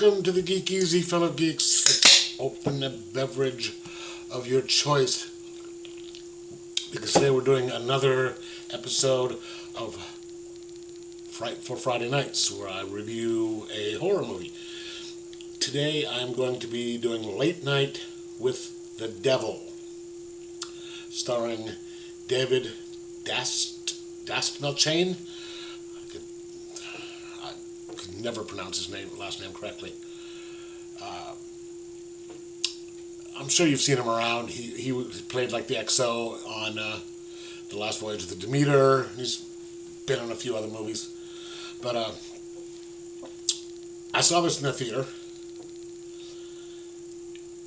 Welcome to the Geek Easy, fellow geeks. Open a beverage of your choice, because today we're doing another episode of Frightful Fridays, where I review a horror movie. Today I'm going to be doing Late Night with the Devil, starring David Dastmalchian. I could never pronounce his last name correctly. I'm sure you've seen him around. He played like the XO on The Last Voyage of the Demeter. He's been in a few other movies. But I saw this in the theater,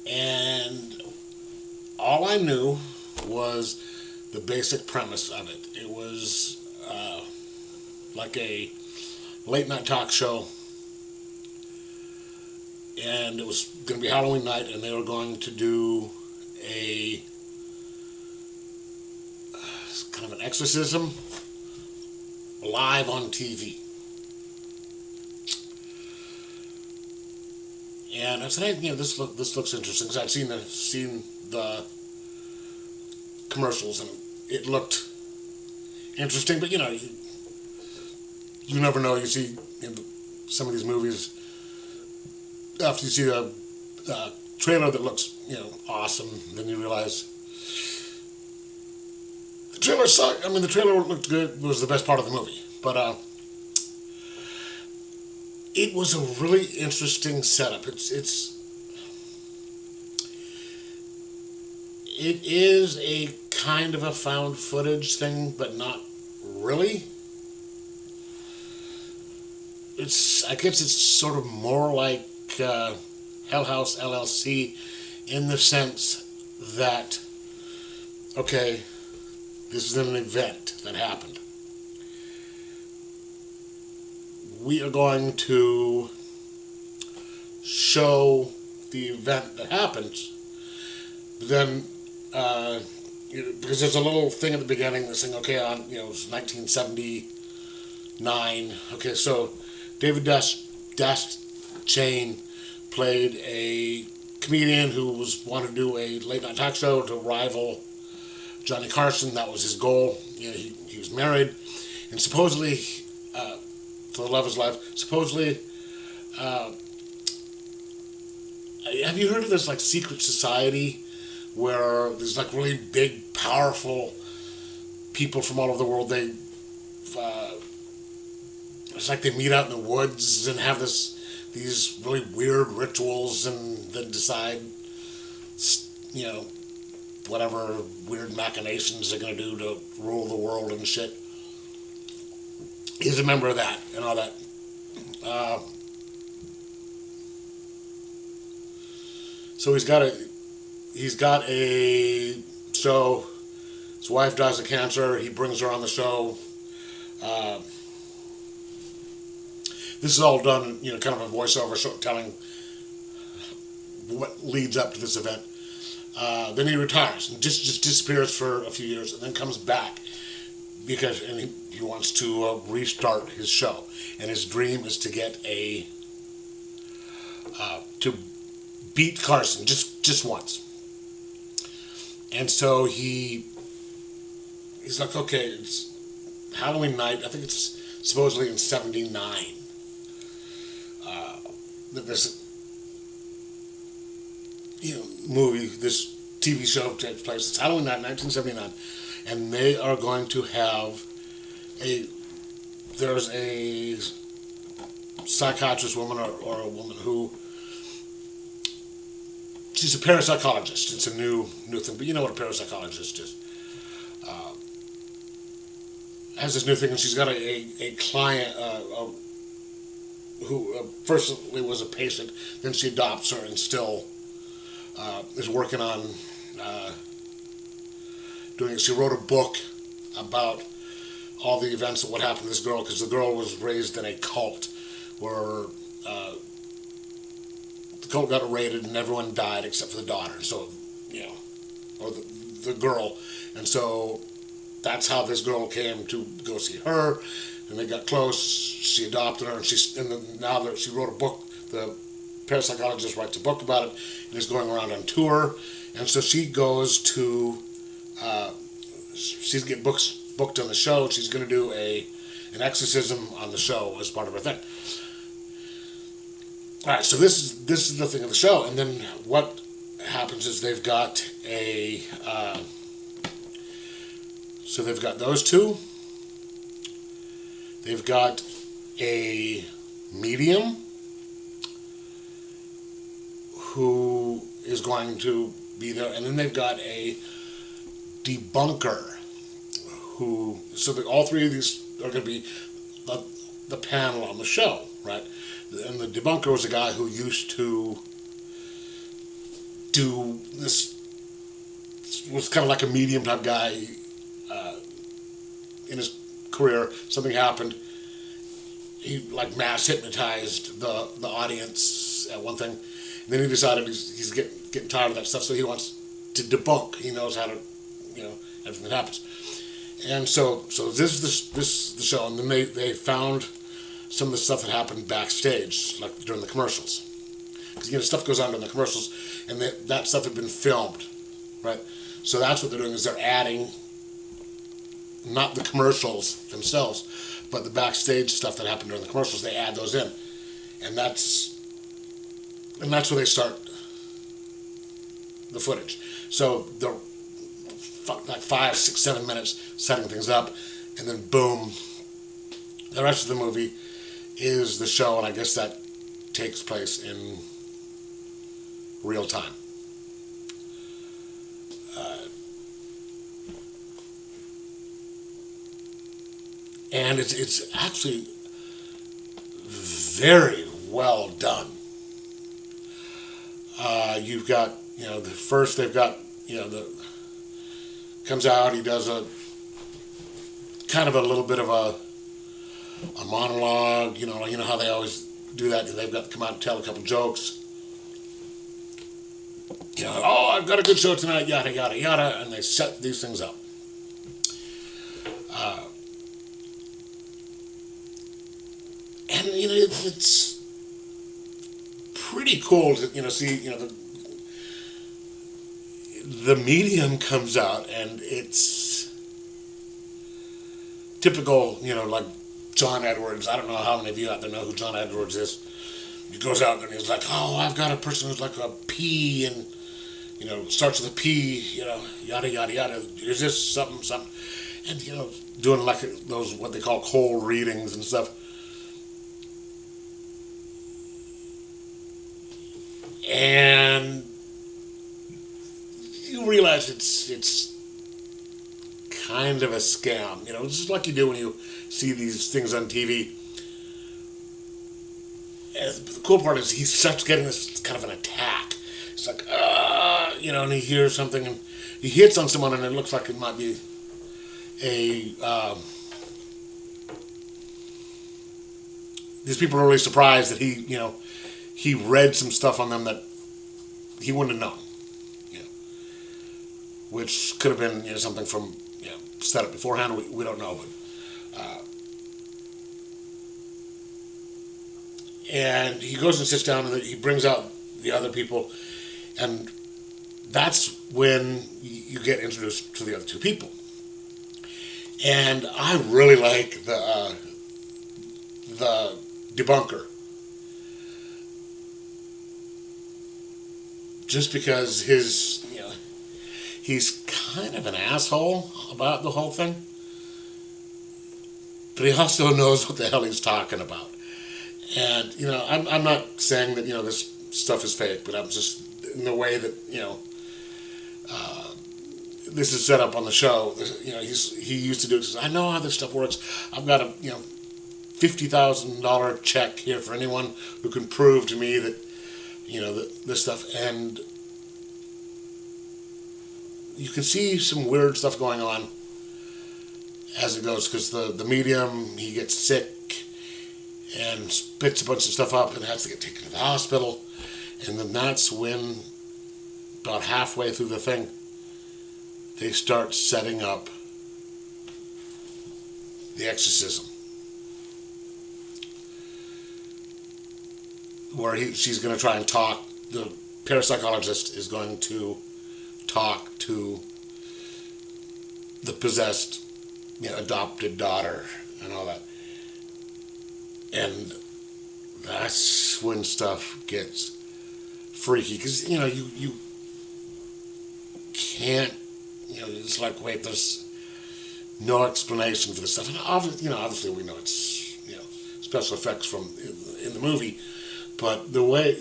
and all I knew was the basic premise of it. It was like a late night talk show, and it was going to be Halloween night, and they were going to do a kind of an exorcism live on TV. And I said, hey, this looks interesting, because I'd seen the commercials, and it looked interesting. But you never know. You see in some of these movies, after you see a trailer that looks awesome, then you realize the trailer sucked. I mean, the trailer looked good. It was the best part of the movie, but it was a really interesting setup. It is a kind of a found footage thing, but not really. I guess it's sort of more like Hell House LLC, in the sense that, okay, this is an event that happened. We are going to show the event that happens, but then because there's a little thing at the beginning that's saying, okay, it's 1979. Okay, so David Dastmalchian played a comedian who wanted to do a late night talk show to rival Johnny Carson. That was his goal. He was married, and supposedly, for the love of his life, supposedly, have you heard of this secret society where there's really big, powerful people from all over the world? It's like they meet out in the woods and have these really weird rituals, and then decide, whatever weird machinations they're going to do to rule the world and shit. He's a member of that and all that. So he's got a show. His wife dies of cancer. He brings her on the show. This is all done, kind of a voiceover show telling what leads up to this event. Then he retires and just disappears for a few years, and then comes back because he wants to restart his show. And his dream is to get to beat Carson just once. And so he's like, okay, it's Halloween night. I think it's supposedly in '79. This movie, this TV show takes place. It's Halloween night, 1979, and they are going to have there's a psychiatrist woman or a woman who, she's a parapsychologist. It's a new thing, but you know what a parapsychologist is. Has this new thing, and she's got a client who firstly was a patient, then she adopts her and still is working on doing it. She wrote a book about all the events of what happened to this girl, because the girl was raised in a cult where the cult got raided and everyone died except for the daughter, so or the girl, and so that's how this girl came to go see her. And they got close. She adopted her, and now that she wrote a book, the parapsychologist writes a book about it and is going around on tour. And so she goes to, she's getting booked on the show. She's going to do an exorcism on the show as part of her thing. All right, so this is the thing of the show, and then what happens is they've got so they've got those two. They've got a medium who is going to be there, and then they've got a debunker who. So all three of these are going to be the panel on the show, right? And the debunker was a guy who used to do this, was kind of like a medium type guy. In his career, something happened. He like mass hypnotized the audience at one thing, and then he decided he's getting tired of that stuff, so he wants to debunk. He knows how to, everything that happens. And so this is the show, and then they found some of the stuff that happened backstage, like during the commercials. Because stuff goes on during the commercials, and that stuff had been filmed, right? So that's what they're doing, is they're adding not the commercials themselves, but the backstage stuff that happened during the commercials. They add those in, and that's where they start the footage. So they're like 5, 6, 7 minutes setting things up, and then boom, the rest of the movie is the show, and I guess that takes place in real time. And it's actually very well done. You've got, first they've got, comes out, he does a kind of a little bit of a monologue, you know how they always do that. They've got to come out and tell a couple jokes. Oh, I've got a good show tonight, yada, yada, yada, and they set these things up. And, it's pretty cool to, see, the medium comes out, and it's typical, like John Edwards. I don't know how many of you out there know who John Edwards is. He goes out and he's like, oh, I've got a person who's like a P, and, starts with a P, yada, yada, yada. Is this something, something? And, doing like those, what they call cold readings and stuff. And you realize it's kind of a scam. It's just like you do when you see these things on TV. And the cool part is he starts getting this kind of an attack. It's like, and he hears something, and he hits on someone, and it looks like it might be these people are really surprised that he read some stuff on them that he wouldn't have known, which could have been something from set up beforehand. We don't know, but and he goes and sits down, and he brings out the other people, and that's when you get introduced to the other two people. And I really like the debunker. Just because he's kind of an asshole about the whole thing, but he also knows what the hell he's talking about. And I'm not saying that this stuff is fake, but I'm just in the way that this is set up on the show. He used to do it. He says, I know how this stuff works. I've got a $50,000 check here for anyone who can prove to me that. This stuff, and you can see some weird stuff going on as it goes, because the medium, he gets sick and spits a bunch of stuff up and has to get taken to the hospital, and then that's when, about halfway through the thing, they start setting up the exorcism. where she's going to try and talk. The parapsychologist is going to talk to the possessed, adopted daughter and all that. And that's when stuff gets freaky, because you can't, it's like, wait, there's no explanation for this stuff. And obviously we know it's special effects from in the movie, but the way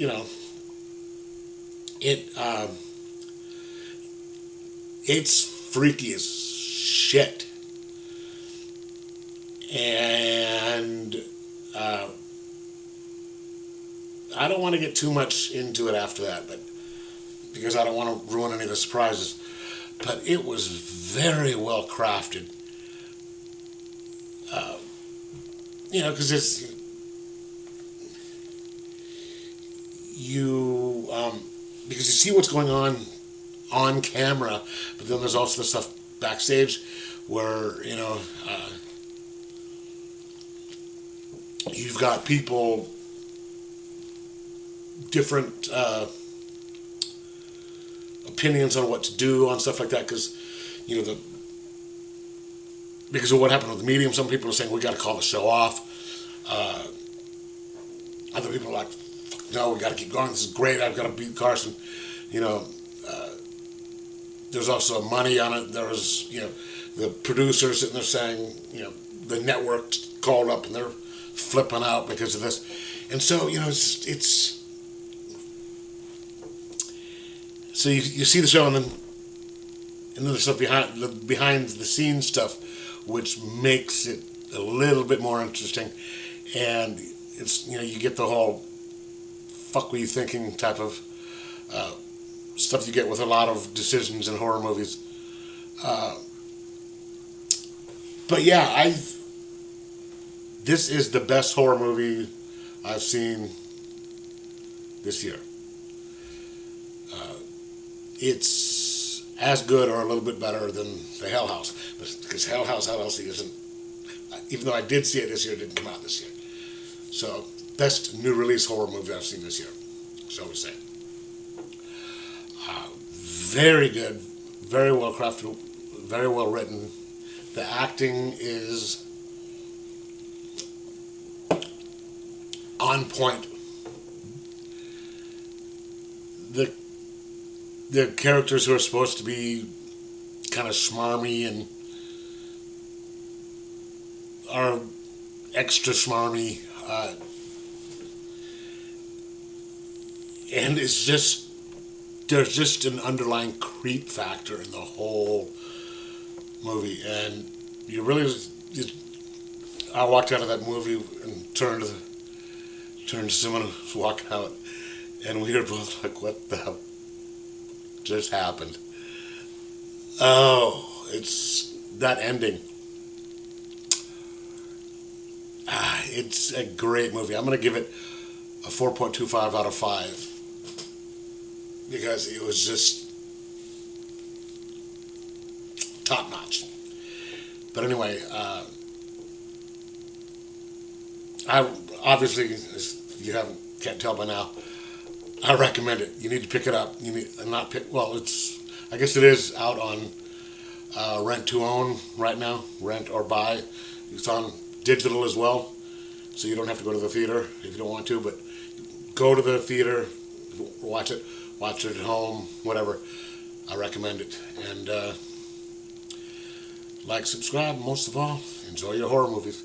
it's freaky as shit. And I don't want to get too much into it after that, but because I don't want to ruin any of the surprises. But it was very well crafted. Because it's because you see what's going on camera, but then there's also the stuff backstage where you've got people different opinions on what to do on stuff like that, because because of what happened with the medium. Some people are saying we got to call the show off. Other people are like, no, we got to keep going. This is great. I've got to beat Carson. There's also money on it. There was the producers sitting there saying the network called up and they're flipping out because of this, and so it's so you see the show, and then there's stuff behind the scenes stuff, which makes it a little bit more interesting, and it's you get the whole fuck were you thinking type of stuff you get with a lot of decisions in horror movies. But yeah, this is the best horror movie I've seen this year. It's as good or a little bit better than the Hell House, because Hell House LLC isn't. Even though I did see it this year, it didn't come out this year. So, best new release horror movie I've seen this year, shall we say. Very good, very well crafted, very well written. The acting is on point. The characters who are supposed to be kind of smarmy and are extra smarmy, and it's just there's just an underlying creep factor in the whole movie, and you really I walked out of that movie and turned to someone who was walking out, and we were both like, what the hell just happened? Oh, it's that ending. It's a great movie. I'm going to give it a 4.25 out of 5 because it was just top notch. But anyway, I obviously, as you can't tell by now, I recommend it. You need to pick it up. You need not pick. Well, I guess it is out on rent to own right now, rent or buy. It's on digital as well, so you don't have to go to the theater if you don't want to. But go to the theater, watch it at home, whatever. I recommend it, and like, subscribe. Most of all, enjoy your horror movies.